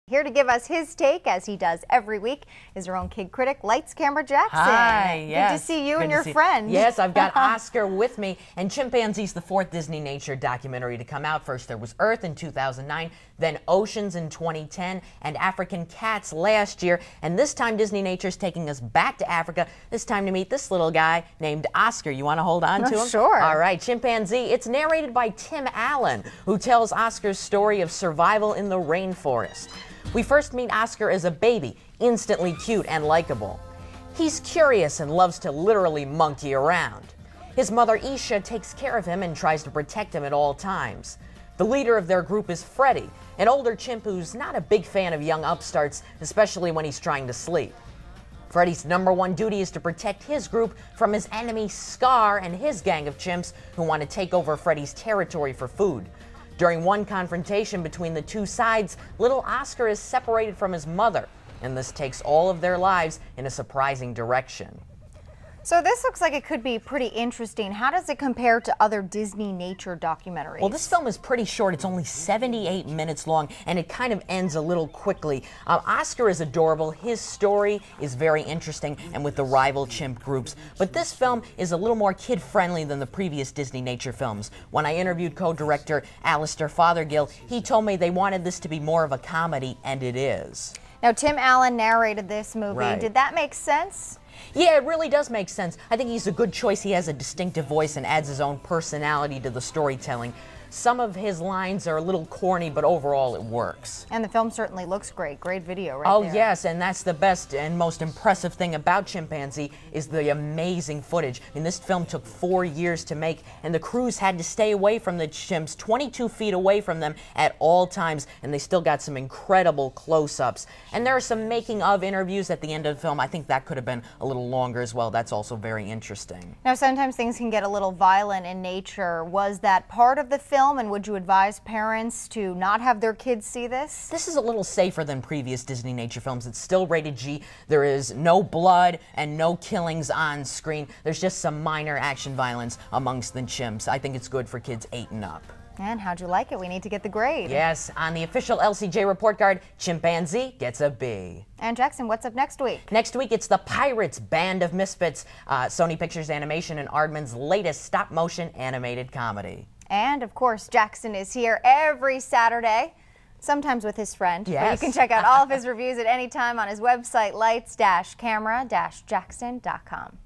Here to give us his take, as he does every week, is our own kid critic, Lights, Camera, Jackson. Hi, yes. Good to see you and your friend. Yes, I've got Oscar with me, and Chimpanzee's the fourth Disneynature documentary to come out. First there was Earth in 2009, then Oceans in 2010, and African Cats last year. And this time Disneynature's taking us back to Africa, this time to meet this little guy named Oscar. You want to hold on to him? Sure. All right, Chimpanzee. It's narrated by Tim Allen, who tells Oscar's story of survival in the rainforest. We first meet Oscar as a baby, instantly cute and likable. He's curious and loves to literally monkey around. His mother Isha takes care of him and tries to protect him at all times. The leader of their group is Freddie, an older chimp who's not a big fan of young upstarts, especially when he's trying to sleep. Freddie's #1 duty is to protect his group from his enemy Scar and his gang of chimps who want to take over Freddie's territory for food. During one confrontation between the two sides, little Oscar is separated from his mother, and this takes all of their lives in a surprising direction. So this looks like it could be pretty interesting. How does it compare to other Disney nature documentaries? Well, this film is pretty short. It's only 78 minutes long, and it kind of ends a little quickly. Oscar is adorable. His story is very interesting, and with the rival chimp groups. But this film is a little more kid-friendly than the previous Disney nature films. When I interviewed co-director Alistair Fothergill, he told me they wanted this to be more of a comedy, and it is. Now, Tim Allen narrated this movie. Right. Did that make sense? Yeah, it really does make sense. I think he's a good choice. He has a distinctive voice and adds his own personality to the storytelling. Some of his lines are a little corny, but overall it works. And the film certainly looks great. Great video right there. Oh yes, and that's the best and most impressive thing about Chimpanzee is the amazing footage. I mean, this film took 4 years to make, and the crews had to stay away from the chimps, 22 feet away from them at all times, and they still got some incredible close-ups. And there are some making-of interviews at the end of the film. I think that could have been a little longer as well. That's also very interesting. Now, sometimes things can get a little violent in nature. Was that part of the film? And would you advise parents to not have their kids see this? This is a little safer than previous Disney nature films. It's still rated G. There is no blood and no killings on screen. There's just some minor action violence amongst the chimps. I think it's good for kids 8 and up. And how'd you like it? We need to get the grade. Yes, on the official LCJ report card, Chimpanzee gets a B. And Jackson, what's up next week? Next week, it's the Pirates Band of Misfits, Sony Pictures Animation and Aardman's latest stop-motion animated comedy. And, of course, Jackson is here every Saturday, sometimes with his friend. Yes. But you can check out all of his reviews at any time on his website, lights-camera-jackson.com.